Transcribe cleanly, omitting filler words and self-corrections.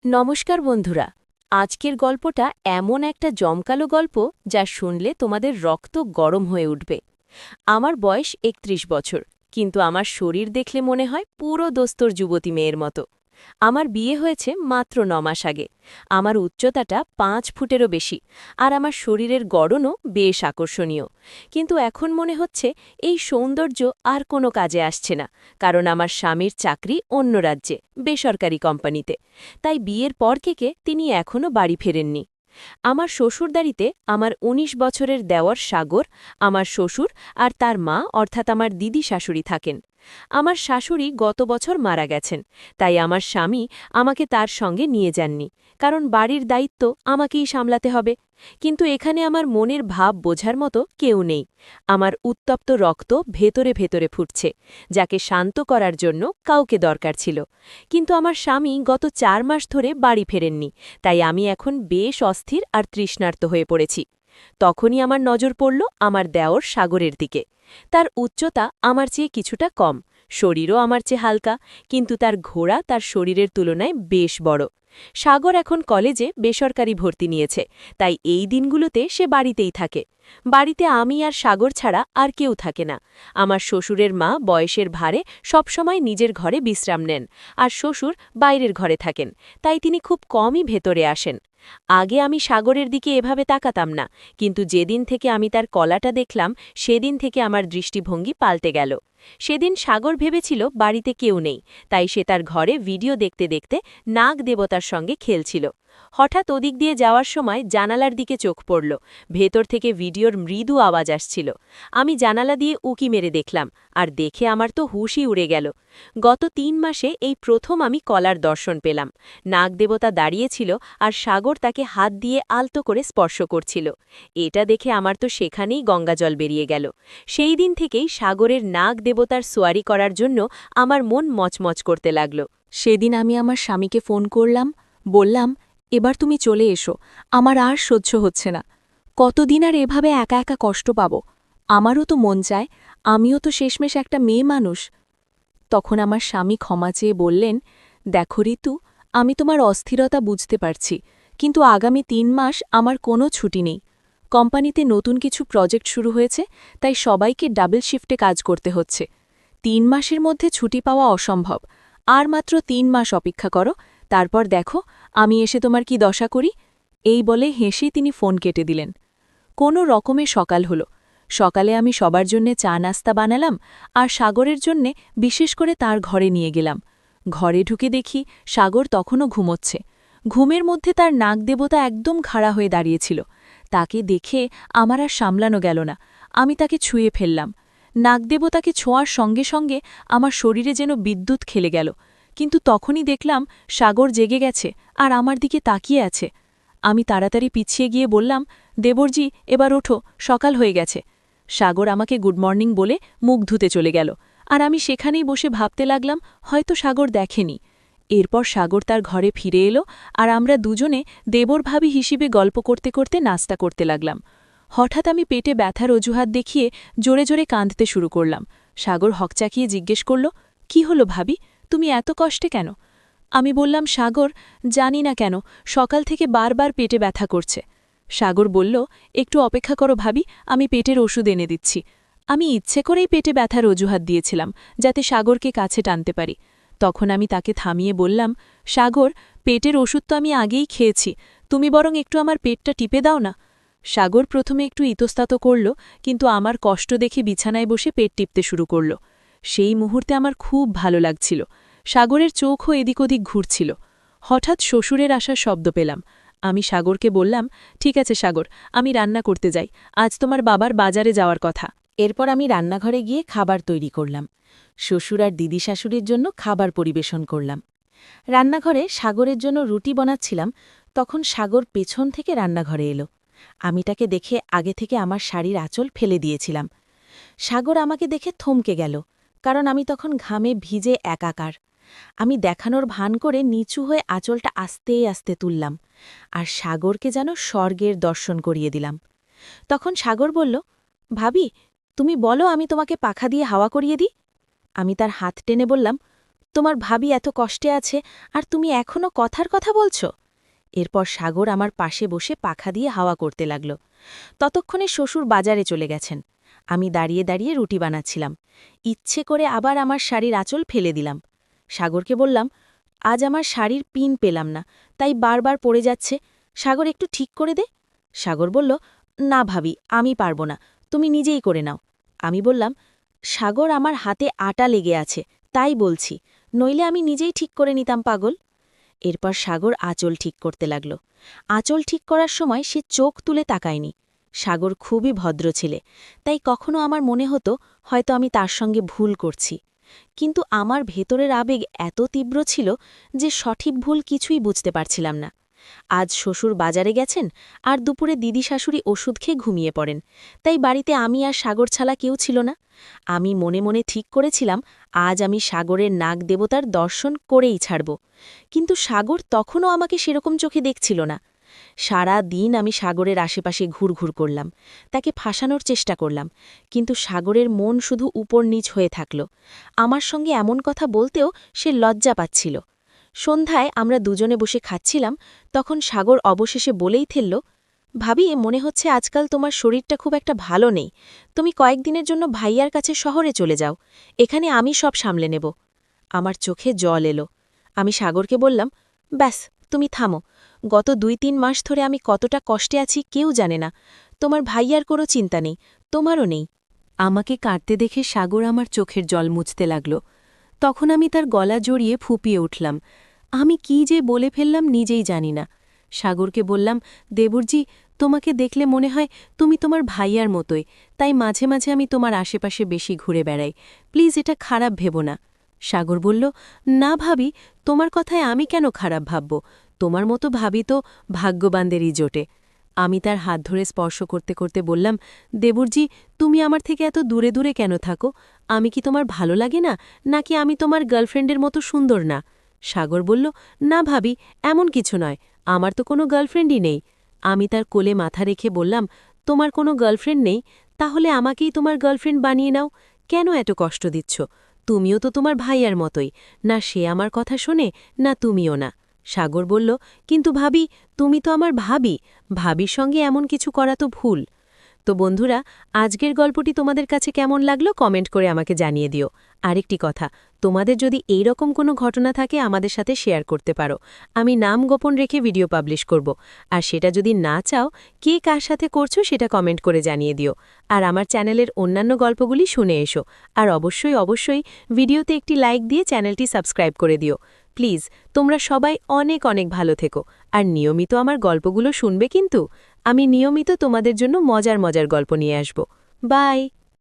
নমস্কার বন্ধুরা। আজকের গল্পটা এমন একটা জমকালো গল্প যা শুনলে তোমাদের রক্ত গরম হয়ে উঠবে। আমার বয়স ৩১ বছর, কিন্তু আমার শরীর দেখলে মনে হয় পুরো দোস্তর যুবতী মেয়ের মতো। আমার বিয়ে হয়েছে মাত্র ৯ মাস আগে। আমার উচ্চতাটা ৫ ফুটেরও বেশি, আর আমার শরীরের গড়নও বেশ আকর্ষণীয়। কিন্তু এখন মনে হচ্ছে এই সৌন্দর্য আর কোনো কাজে আসছে না, কারণ আমার স্বামীর চাকরি অন্য রাজ্যে, বেসরকারি কোম্পানিতে। তাই বিয়ের পর থেকে তিনি এখনও বাড়ি ফেরেননি। আমার শ্বশুরবাড়িতে আমার ১৯ বছরের দেওর সাগর, আমার শ্বশুর আর তার মা অর্থাৎ আমার দিদি শাশুড়ি থাকেন। আমার শাশুড়ি গত বছর মারা গেছেন, তাই আমার স্বামী আমাকে তার সঙ্গে নিয়ে যাননি, কারণ বাড়ির দায়িত্ব আমাকেই সামলাতে হবে। কিন্তু এখানে আমার মনের ভাব বোঝার মতো কেউ নেই। আমার উত্তপ্ত রক্ত ভেতরে ভেতরে ফুটছে, যাকে শান্ত করার জন্য কাউকে দরকার ছিল। কিন্তু আমার স্বামী গত ৪ মাস ধরে বাড়ি ফেরেননি, তাই আমি এখন বেশ অস্থির আর তৃষ্ণার্ত হয়ে পড়েছি। তখনই আমার নজর পড়ল আমার দেওর সাগরের দিকে। তার উচ্চতা আমার চেয়ে কিছুটা কম, শরীরও আমার চেয়ে হালকা, কিন্তু তার ঘোড়া তার শরীরের তুলনায় বেশ বড়। সাগর এখন কলেজে বেসরকারি ভর্তি নিয়েছে, তাই এই দিনগুলোতে সে বাড়িতেই থাকে। বাড়িতে আমি আর সাগর ছাড়া আর কেউ থাকে না। আমার শ্বশুরের মা বয়সের ভারে সবসময় নিজের ঘরে বিশ্রাম নেন, আর শ্বশুর বাইরের ঘরে থাকেন, তাই তিনি খুব কমই ভেতরে আসেন। আগে আমি সাগরের দিকে এভাবে তাকাতাম না, কিন্তু যেদিন থেকে আমি তার কলাটা দেখলাম সেদিন থেকে আমার দৃষ্টিভঙ্গি পাল্টে গেল। সেদিন সাগর ভেবেছিল বাড়িতে কেউ নেই, তাই সে তার ঘরে ভিডিও দেখতে দেখতে নাগ দেবতার সঙ্গে খেলছিল। হঠাৎ ওদিক দিয়ে যাওয়ার সময় জানালার দিকে চোখ পড়ল। ভেতর থেকে ভিডিওর মৃদু আওয়াজ আসছিল। আমি জানালা দিয়ে উকি মেরে দেখলাম, আর দেখে আমার তো হুশই উড়ে গেল। গত ৩ মাসে এই প্রথম আমি কলার দর্শন পেলাম। নাগদেবতা দাঁড়িয়েছিল, আর সাগর তাকে হাত দিয়ে আলতো করে স্পর্শ করছিল। এটা দেখে আমার তো সেখানেই গঙ্গাজল বেরিয়ে গেল। সেই দিন থেকেই সাগরের নাগ দেবতার সোয়ারি করার জন্য আমার মন মচমচ করতে লাগল। সেদিন আমি আমার স্বামীকে ফোন করলাম, বললাম, এবার তুমি চলে এসো, আমার আর সহ্য হচ্ছে না। কতদিন আর এভাবে একা একা কষ্ট পাব? আমারও তো মন চায়, আমিও তো শেষমেশ একটা মেয়ে মানুষ। তখন আমার স্বামী ক্ষমা চেয়ে বললেন, দেখো ঋতু, আমি তোমার অস্থিরতা বুঝতে পারছি, কিন্তু আগামী ৩ মাস আমার কোনো ছুটি নেই। কোম্পানিতে নতুন কিছু প্রজেক্ট শুরু হয়েছে, তাই সবাইকে ডাবল শিফটে কাজ করতে হচ্ছে। ৩ মাসের মধ্যে ছুটি পাওয়া অসম্ভব। আর মাত্র ৩ মাস অপেক্ষা করো, তারপর দেখো আমি এসে তোমার কি দশা করি। এই বলে হেসেই তিনি ফোন কেটে দিলেন। কোনো রকমে সকাল হলো। সকালে আমি সবার জন্যে চা নাস্তা বানালাম, আর সাগরের জন্যে বিশেষ করে তার ঘরে নিয়ে গেলাম। ঘরে ঢুকে দেখি সাগর তখনও ঘুমোচ্ছে। ঘুমের মধ্যে তার নাগদেবতা একদম খাড়া হয়ে দাঁড়িয়েছিল। তাকে দেখে আমার আর সামলানো গেল না, আমি তাকে ছুঁয়ে ফেললাম। নাগদেবতাকে ছোঁয়ার সঙ্গে সঙ্গে আমার শরীরে যেন বিদ্যুৎ খেলে গেল। কিন্তু তখনই দেখলাম সাগর জেগে গেছে আর আমার দিকে তাকিয়ে আছে। আমি তাড়াতাড়ি পিছিয়ে গিয়ে বললাম, দেবরজি, এবার ওঠো, সকাল হয়ে গেছে। সাগর আমাকে গুড মর্নিং বলে মুখ ধুতে চলে গেল, আর আমি সেখানেই বসে ভাবতে লাগলাম হয়তো সাগর দেখেনি। এরপর সাগর তার ঘরে ফিরে এলো, আর আমরা দুজনে দেবর ভাবি হিসেবে গল্প করতে করতে নাস্তা করতে লাগলাম। হঠাৎ আমি পেটে ব্যথার অজুহাত দেখিয়ে জোরে জোরে কাঁদতে শুরু করলাম। সাগর হকচাকিয়ে জিজ্ঞেস করল, কি হলো ভাবি, তুমি এত কষ্টে কেন? আমি বললাম, সাগর, জানি না কেন সকাল থেকে বারবার পেটে ব্যথা করছে। সাগর বলল, একটু অপেক্ষা করো ভাবি, আমি পেটের ওষুধ এনে দিচ্ছি। আমি ইচ্ছে করেই পেটে ব্যথার অজুহাত দিয়েছিলাম, যাতে সাগরকে কাছে টানতে পারি। তখন আমি তাকে থামিয়ে বললাম, সাগর, পেটের ওষুধ তো আমি আগেই খেয়েছি, তুমি বরং একটু আমার পেটটা টিপে দাও না। সাগর প্রথমে একটু ইতস্তত করল, কিন্তু আমার কষ্ট দেখে বিছানায় বসে পেট টিপতে শুরু করল। সেই মুহূর্তে আমার খুব ভালো লাগছিল। সাগরের চোখও এদিক ওদিক ঘুরছিল। হঠাৎ শ্বশুরের আসার শব্দ পেলাম। আমি সাগরকে বললাম, ঠিক আছে সাগর, আমি রান্না করতে যাই, আজ তোমার বাবার বাজারে যাওয়ার কথা। এরপর আমি রান্নাঘরে গিয়ে খাবার তৈরি করলাম। শ্বশুর আর দিদি শাশুড়ির জন্য খাবার পরিবেশন করলাম। রান্নাঘরে সাগরের জন্য রুটি বানাচ্ছিলাম, তখন সাগর পেছন থেকে রান্নাঘরে এলো। আমি তাকে দেখে আগে থেকে আমার শাড়ির আঁচল ফেলে দিয়েছিলাম। সাগর আমাকে দেখে থমকে গেল, কারণ আমি তখন ঘামে ভিজে একাকার। আমি দেখানোর ভান করে নিচু হয়ে আঁচলটা আস্তে আস্তে তুললাম, আর সাগরকে যেন স্বর্গের দর্শন করিয়ে দিলাম। তখন সাগর বলল, ভাবি, তুমি বলো আমি তোমাকে পাখা দিয়ে হাওয়া করিয়ে দিই। আমি তার হাত টেনে বললাম, তোমার ভাবি এত কষ্টে আছে আর তুমি এখনও কথার কথা বলছ। এরপর সাগর আমার পাশে বসে পাখা দিয়ে হাওয়া করতে লাগল। ততক্ষণে শ্বশুর বাজারে চলে গেছেন। আমি দাঁড়িয়ে দাঁড়িয়ে রুটি বানাচ্ছিলাম। ইচ্ছে করে আবার আমার শাড়ির আঁচল ফেলে দিলাম। সাগরকে বললাম, আজ আমার শাড়ির পিন পেলাম না, তাই বারবার পড়ে যাচ্ছে। সাগর একটু ঠিক করে দে। সাগর বলল, না ভাবি, আমি পারব না, তুমি নিজেই করে নাও। আমি বললাম, সাগর, আমার হাতে আটা লেগে আছে, তাই বলছি, নইলে আমি নিজেই ঠিক করে নিতাম পাগল। এরপর সাগর আঁচল ঠিক করতে লাগল। আঁচল ঠিক করার সময় সে চোখ তুলে তাকায়নি। সাগর খুবই ভদ্র ছেলে, তাই কখনো আমার মনে হতো হয়তো আমি তার সঙ্গে ভুল করছি। কিন্তু আমার ভেতরের আবেগ এত তীব্র ছিল যে সঠিক ভুল কিছুই বুঝতে পারছিলাম না। আজ শ্বশুর বাজারে গেছেন আর দুপুরে দিদি শাশুড়ি ওষুধ খেয়ে ঘুমিয়ে পড়েন, তাই বাড়িতে আমি আর সাগর ছাড়া কেউ ছিল না। আমি মনে মনে ঠিক করেছিলাম আজ আমি সাগরের নাগ দেবতার দর্শন করেই ছাড়ব। কিন্তু সাগর তখনও আমাকে সেরকম চোখে দেখছিল না। সারা দিন আমি সাগরের আশেপাশে ঘুরঘুর করলাম, তাকে ফাঁসানোর চেষ্টা করলাম, কিন্তু সাগরের মন শুধু উপর নিচ হয়ে থাকল। আমার সঙ্গে এমন কথা বলতেও সে লজ্জা পাচ্ছিল। সন্ধ্যায় আমরা দুজনে বসে খাচ্ছিলাম, তখন সাগর অবশেষে বলেই ফেলল, ভাবি, মনে হচ্ছে আজকাল তোমার শরীরটা খুব একটা ভালো নেই। তুমি কয়েকদিনের জন্য ভাইয়ার কাছে শহরে চলে যাও, এখানে আমি সব সামলে নেব। আমার চোখে জল এলো। আমি সাগরকে বললাম, ব্যাস, তুমি থামো। গত ২-৩ মাস ধরে আমি কতটা কষ্টে আছি কেউ জানে না। তোমার ভাইয়ার কোনো চিন্তা নেই, তোমারও নেই। আমাকে কাঁদতে দেখে সাগর আমার চোখের জল মুছতে লাগল। তখন আমি তার গলা জড়িয়ে ফুঁপিয়ে উঠলাম। আমি কি যে বলে ফেললাম নিজেই জানি না। সাগরকে বললাম, দেবুরজি, তোমাকে দেখলে মনে হয় তুমি তোমার ভাইয়ার মতোই, তাই মাঝে মাঝে আমি তোমার আশেপাশে বেশি ঘুরে বেড়াই, প্লিজ এটা খারাপ ভেবো না। সাগর বলল, না ভাবি, তোমার কথায় আমি কেন খারাপ ভাবব, তোমার মতো ভাবি তো ভাগ্যবানদেরই জোটে। আমি তার হাত ধরে স্পর্শ করতে করতে বললাম, দেবুরজি, তুমি আমার থেকে এত দূরে দূরে কেন থাকো? আমি কি তোমার ভালো লাগে না, নাকি আমি তোমার গার্লফ্রেন্ডের মতো সুন্দর না? সাগর বলল, না ভাবি, এমন কিছু নয়, আমার তো কোনো গার্লফ্রেন্ডই নেই। আমি তার কোলে মাথা রেখে বললাম, তোমার কোনো গার্লফ্রেন্ড নেই, তাহলে আমাকেই তোমার গার্লফ্রেন্ড বানিয়ে নাও। কেন এত কষ্ট দিচ্ছ? তুমিও তো তোমার ভাইয়ার মতোই, না সে আমার কথা শোনে, না তুমিও না। সাগর বলল, কিন্তু ভাবি, তুমি তো আমার ভাবি, ভাবির সঙ্গে এমন কিছু করা তো ভুল। তো বন্ধুরা, আজকের গল্পটি তোমাদের কাছে কেমন লাগলো কমেন্ট করে আমাকে জানিয়ে দিও। আরেকটি কথা, তোমাদের যদি এই রকম কোনো ঘটনা থাকে আমাদের সাথে শেয়ার করতে পারো। আমি নাম গোপন রেখে ভিডিও পাবলিশ করব। আর সেটা যদি না চাও, কে কার সাথে করছো সেটা কমেন্ট করে জানিয়ে দিও। আর আমার চ্যানেলের অন্যান্য গল্পগুলি শুনে এসো। আর অবশ্যই অবশ্যই ভিডিওতে একটি লাইক দিয়ে চ্যানেলটি সাবস্ক্রাইব করে দিও। প্লিজ, তোমরা সবাই অনেক অনেক ভালো থেকো। আর নিয়মিত আমার গল্পগুলো শুনবে কিন্তু। আমি নিয়মিত তোমাদের জন্য মজার মজার গল্প নিয়ে আসব। বাই।